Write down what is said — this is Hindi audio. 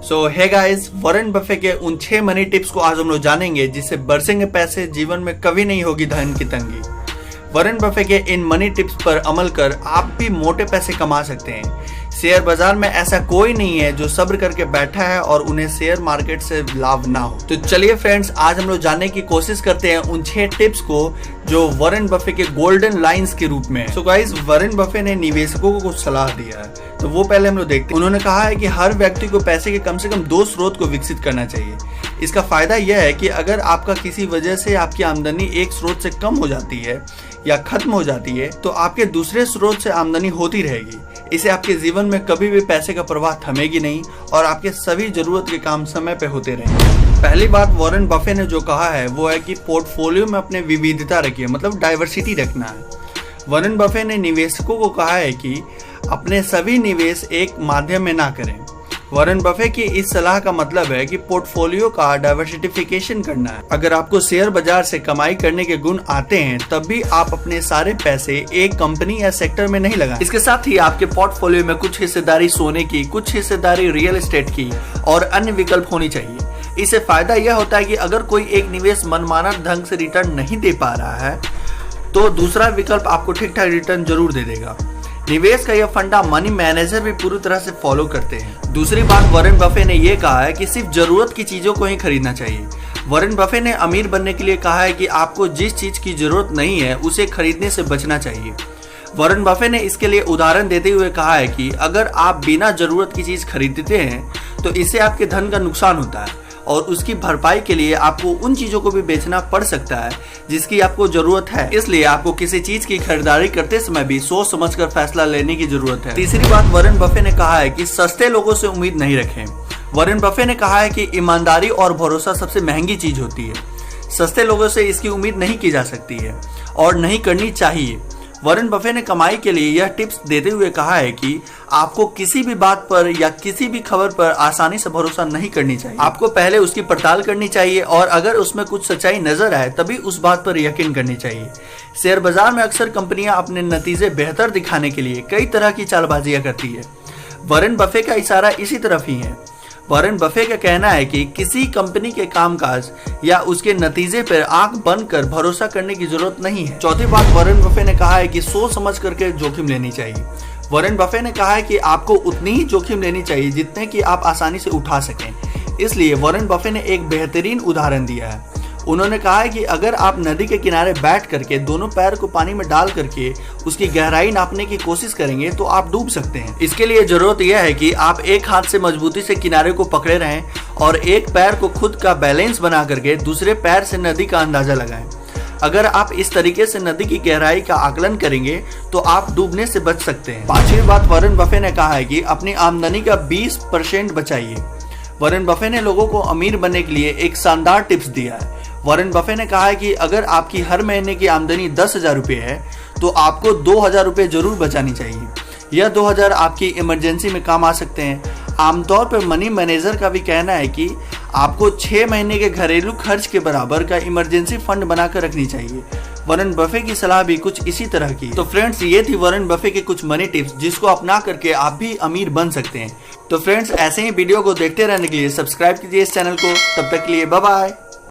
सो हे गाइस, वॉरेन बफे के उन 6 मनी टिप्स को आज हम लोग जानेंगे जिससे बरसेंगे पैसे, जीवन में कभी नहीं होगी धन की तंगी। वॉरेन बफे के इन मनी टिप्स पर अमल कर आप भी मोटे पैसे कमा सकते हैं। शेयर बाजार में ऐसा कोई नहीं है जो सब्र करके बैठा है और उन्हें शेयर मार्केट से लाभ ना हो। तो चलिए फ्रेंड्स, आज हम लोग जानने की कोशिश करते हैं उन 6 टिप्स को जो वॉरेन बफे के गोल्डन लाइंस के रूप में। सो गाइस, वॉरेन बफे ने निवेशकों को कुछ सलाह दिया है, तो वो पहले हम लोग देखते हैं। उन्होंने कहा है कि हर व्यक्ति को पैसे के कम से कम 2 स्रोत को विकसित करना चाहिए। इसका फायदा यह है कि अगर आपका किसी वजह से आपकी आमदनी एक स्रोत से कम हो जाती है या खत्म हो जाती है, तो आपके दूसरे स्रोत से आमदनी होती रहेगी। इससे आपके जीवन में कभी भी पैसे का प्रवाह थमेगी नहीं और आपके सभी जरूरत के काम समय पे होते रहेंगे। पहली बात वॉरेन बफे ने जो कहा है वो है कि पोर्टफोलियो में अपने विविधता रखिए, मतलब डाइवर्सिटी रखना है। वॉरेन बफे ने निवेशकों को कहा है कि अपने सभी निवेश एक माध्यम में ना करें। वॉरेन बफे की इस सलाह का मतलब है कि पोर्टफोलियो का डाइवर्सिफिकेशन करना है। अगर आपको शेयर बाजार से कमाई करने के गुण आते हैं तब भी आप अपने सारे पैसे एक कंपनी या सेक्टर में नहीं लगाएं। इसके साथ ही आपके पोर्टफोलियो में कुछ हिस्सेदारी सोने की, कुछ हिस्सेदारी रियल एस्टेट की और अन्य विकल्प होनी चाहिए। इससे फायदा यह होता है कि अगर कोई एक निवेश मनमाना ढंग से रिटर्न नहीं दे पा रहा है तो दूसरा विकल्प आपको ठीक ठाक रिटर्न जरूर दे देगा। निवेश का यह फंडा मनी मैनेजर भी पूरी तरह से फॉलो करते हैं। दूसरी बात वॉरेन बफे ने यह कहा है कि सिर्फ जरूरत की चीजों को ही खरीदना चाहिए। वॉरेन बफे ने अमीर बनने के लिए कहा है कि आपको जिस चीज की जरूरत नहीं है उसे खरीदने से बचना चाहिए। वॉरेन बफे ने इसके लिए उदाहरण देते हुए कहा है कि अगर आप बिना जरूरत की चीज खरीदते हैं तो इससे आपके धन का नुकसान होता है और उसकी भरपाई के लिए आपको उन चीजों को भी बेचना पड़ सकता है जिसकी आपको जरूरत है। इसलिए आपको किसी चीज की खरीदारी करते समय भी सोच समझकर फैसला लेने की जरूरत है। तीसरी बात वॉरेन बफे ने कहा है कि सस्ते लोगों से उम्मीद नहीं रखें। वॉरेन बफे ने कहा है कि ईमानदारी और भरोसा सबसे महंगी चीज होती है। सस्ते लोगों से इसकी उम्मीद नहीं की जा सकती है और नहीं करनी चाहिए। वॉरेन बफे ने कमाई के लिए यह टिप्स देते हुए कहा है कि आपको किसी भी बात पर या किसी भी खबर पर आसानी से भरोसा नहीं करनी चाहिए। आपको पहले उसकी पड़ताल करनी चाहिए और अगर उसमें कुछ सच्चाई नजर आए तभी उस बात पर यकीन करनी चाहिए। शेयर बाजार में अक्सर कंपनियां अपने नतीजे बेहतर दिखाने के लिए कई तरह की चालबाजियां करती है। वॉरेन बफे का इशारा इसी तरफ ही है। वॉरेन बफे का कहना है कि किसी कंपनी के कामकाज या उसके नतीजे पर आंख बंद कर भरोसा करने की जरूरत नहीं है। चौथी बात वॉरेन बफे ने कहा है कि सोच समझ करके जोखिम लेनी चाहिए। वॉरेन बफे ने कहा है कि आपको उतनी ही जोखिम लेनी चाहिए जितने कि आप आसानी से उठा सकें। इसलिए वॉरेन बफे ने एक बेहतरीन उदाहरण दिया है। उन्होंने कहा है कि अगर आप नदी के किनारे बैठ करके दोनों पैर को पानी में डाल करके उसकी गहराई नापने की कोशिश करेंगे तो आप डूब सकते हैं। इसके लिए जरूरत यह है कि आप एक हाथ से मजबूती से किनारे को पकड़े रहें और एक पैर को खुद का बैलेंस बना करके दूसरे पैर से नदी का अंदाजा लगाएं। अगर आप इस तरीके से नदी की गहराई का आकलन करेंगे तो आप डूबने से बच सकते हैं। पांचवी बात वॉरेन बफे ने कहा है कि अपनी आमदनी का 20% बचाइए। वॉरेन बफे ने लोगों को अमीर बनने के लिए एक शानदार टिप्स दिया है। वॉरेन बफे ने कहा है कि अगर आपकी हर महीने की आमदनी 10,000 रुपये है तो आपको 2,000 रुपये जरूर बचानी चाहिए। यह 2,000 आपकी इमरजेंसी में काम आ सकते हैं। आमतौर पर मनी मैनेजर का भी कहना है कि आपको 6 महीने के घरेलू खर्च के बराबर का इमरजेंसी फंड बनाकर रखनी चाहिए। वॉरेन बफे की सलाह भी कुछ इसी तरह की। तो फ्रेंड्स, ये थी वॉरेन बफे के कुछ मनी टिप्स जिसको अपना करके आप भी अमीर बन सकते हैं। तो फ्रेंड्स, ऐसे ही वीडियो को देखते रहने के लिए सब्सक्राइब कीजिए इस चैनल को। तब तक के लिए बाय बाय।